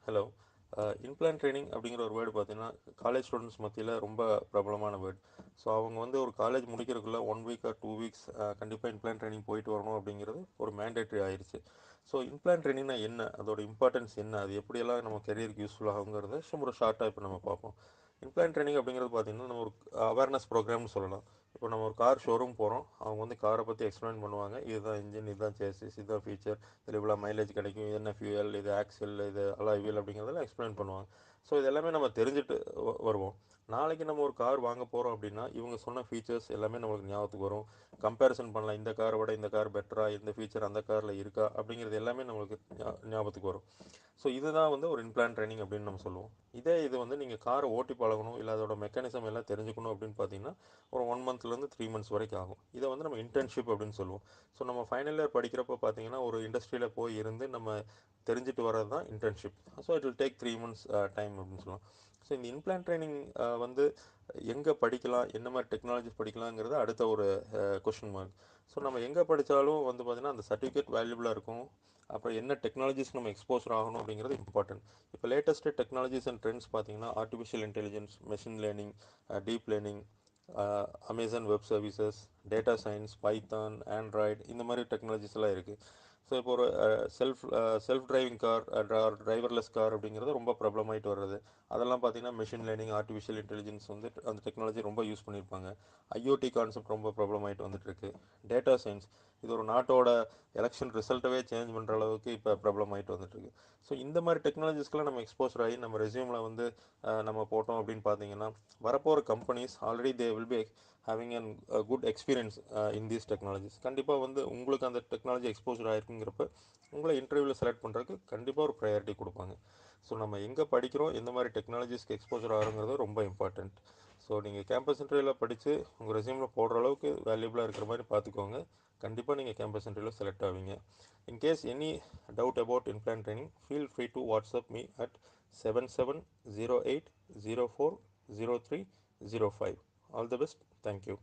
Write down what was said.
Hello. இன்பிளான் training அப்படிங்கிற ஒரு word பார்த்தீங்கன்னா காலேஜ் ஸ்டூடெண்ட்ஸ் மத்தியில் ரொம்ப பிரபலமான வேர்டு. ஸோ அவங்க வந்து ஒரு காலேஜ் முடிக்கிறதுக்குள்ள 1 வீக் ஆர் 2 வீக்ஸ் கண்டிப்பாக இன்பிளான் ட்ரைனிங் போயிட்டு வரணும் அப்படிங்கிறது ஒரு மேண்டேட்ரி ஆயிடுச்சு. ஸோ இன்பிளான் ட்ரைனிங்னா என்ன, அதோட இம்பார்ட்டன்ஸ் என்ன, அது எப்படியெல்லாம் நம்ம கெரியருக்கு யூஸ்ஃபுல் ஆகுங்கிறத ஒரு ஷார்ட்டாக இப்போ நம்ம பார்ப்போம். இன்பிளான் ட்ரைனிங் அப்படிங்கிறது பார்த்தீங்கன்னா நம்ம ஒரு அவேர்னஸ் ப்ரோக்ராம்னு சொல்லலாம். இப்போ நம்ம ஒரு கார் ஷோரூம் போகிறோம், அவங்க வந்து காரை பற்றி எக்ஸ்பிளைன் பண்ணுவாங்க. இதுதான் இன்ஜின், இதுதான் சேசிஸ், இதுதான் ஃபீச்சர், இதில் இவ்வளோ மைலேஜ் கிடைக்கும், இது என்ன ஃபியூயல், இது ஆக்சல், இது அலாய் வீல் அப்படிங்கிறதெல்லாம் எக்ஸ்பிளைன் பண்ணுவாங்க. ஸோ இது எல்லாமே நம்ம தெரிஞ்சுட்டு வருவோம். நாளைக்கு நம்ம ஒரு கார் வாங்க போகிறோம் அப்படின்னா இவங்க சொன்ன ஃபீச்சர்ஸ் எல்லாமே நம்மளுக்கு ஞாபகத்துக்கு வரும். கம்பேரிசன் பண்ணலாம், இந்த காரை விட இந்த கார் பெட்டரா, இந்த ஃபீச்சர் அந்த காரில் இருக்கா அப்படிங்கிறது எல்லாமே நம்மளுக்கு ஞாபகத்துக்கு வரும். ஸோ இதுதான் வந்து ஒரு இன்பிளான் ட்ரைனிங் அப்படின்னு நம்ம சொல்லுவோம். இது வந்து நீங்கள் காரை ஓட்டி பழகணும், இல்லை அதோட மெக்கானிசம் எல்லாம் தெரிஞ்சுக்கணும் அப்படின்னு பார்த்தீங்கன்னா ஒரு 1 மந்த்லேருந்து 3 மந்த்ஸ் வரைக்கும் ஆகும். இதை வந்து நம்ம இன்டர்ன்ஷிப் அப்படின்னு சொல்லுவோம். ஸோ நம்ம ஃபைனல் இயர் படிக்கிறப்போ பார்த்தீங்கன்னா ஒரு இண்டஸ்ட்ரியில் போய் இருந்து நம்ம தெரிஞ்சுட்டு வர்றது தான் internship. So it will take 3 months time அப்படின்னு சொல்லலாம். ஸோ இந்த இன்பிளான் ட்ரைனிங் வந்து எங்கே படிக்கலாம், என்ன மாதிரி டெக்னாலஜிஸ் படிக்கலாங்கிறது அடுத்த ஒரு கொஷின் மார்க். ஸோ நம்ம எங்கே படித்தாலும் வந்து பார்த்திங்கன்னா அந்த சர்டிஃபிகேட் வேல்யூபிளாக இருக்கும். அப்புறம் என்ன டெக்னாலஜிஸ் நம்ம எக்ஸ்போசர் ஆகணும் அப்படிங்கிறது இம்பார்ட்டன்ட். இப்போ லேட்டஸ்ட்டு டெக்னாலஜிஸ் அண்ட் ட்ரெண்ட்ஸ் பார்த்தீங்கன்னா artificial intelligence, machine learning, deep learning, Amazon web services, data science, Python, Android, இந்த மாதிரி டெக்னாலஜிஸ்லாம் இருக்குது. ஸோ இப்போ ஒரு self driving car, driverless car அப்படிங்கிறது ரொம்ப ப்ராப்ளமாயிட்டு வர்றது. அதெல்லாம் பார்த்தீங்கன்னா மெஷின் லேர்னிங், ஆர்டிஃபிஷியல் இன்டெலிஜென்ஸ் வந்து அந்த டெக்னாலஜி ரொம்ப யூஸ் பண்ணியிருப்பாங்க. ஐஓடி கான்செப்ட் ரொம்ப ப்ராப்ளம் ஆகிட்டு வந்துட்டுருக்கு. டேட்டா சயின்ஸ், இது ஒரு நாட்டோட எலெக்ஷன் ரிசல்ட்டவே சேஞ்ச் பண்ணுற அளவுக்கு இப்போ ப்ராப்ளம் ஆகிட்டு வந்துட்டுருக்கு. ஸோ இந்த மாதிரி டெக்னாலஜிஸ்க்கெலாம் நம்ம எக்ஸ்போசர் ஆகி நம்ம ரெஸ்யூமில் வந்து நம்ம போட்டோம் அப்படின்னு பார்த்தீங்கன்னா வரப்போகிற companies already they will be having an good experience in these technologies. கண்டிப்பாக வந்து உங்களுக்கு அந்த டெக்னாலஜி எக்ஸ்போசர் ஆகிருக்குங்கிறப்ப உங்களை இன்டர்வியூவில் செலக்ட் பண்ணுறதுக்கு கண்டிப்பாக ஒரு ப்ரையாரிட்டி கொடுப்பாங்க. ஸோ நம்ம எங்கே படிக்கிறோம், எந்த மாதிரி டெக்னாலஜிஸ்க்கு எக்ஸ்போசர் ஆகுங்கிறது ரொம்ப இம்பார்ட்டண்ட். ஸோ நீங்கள் கேம்பஸ் இன்டர்வியூவில் படித்து உங்கள் ரெஸ்யூமில் போடுற அளவுக்கு வேல்யூபிளாக இருக்கிற மாதிரி பார்த்துக்கோங்க. கண்டிப்பாக நீங்கள் கேம்பஸ் இன்டர்வியூவில் செலக்ட் ஆவீங்க. In case any doubt about இன்பிளான் training, feel free to WhatsApp me at 7708040305. All the best. Thank you.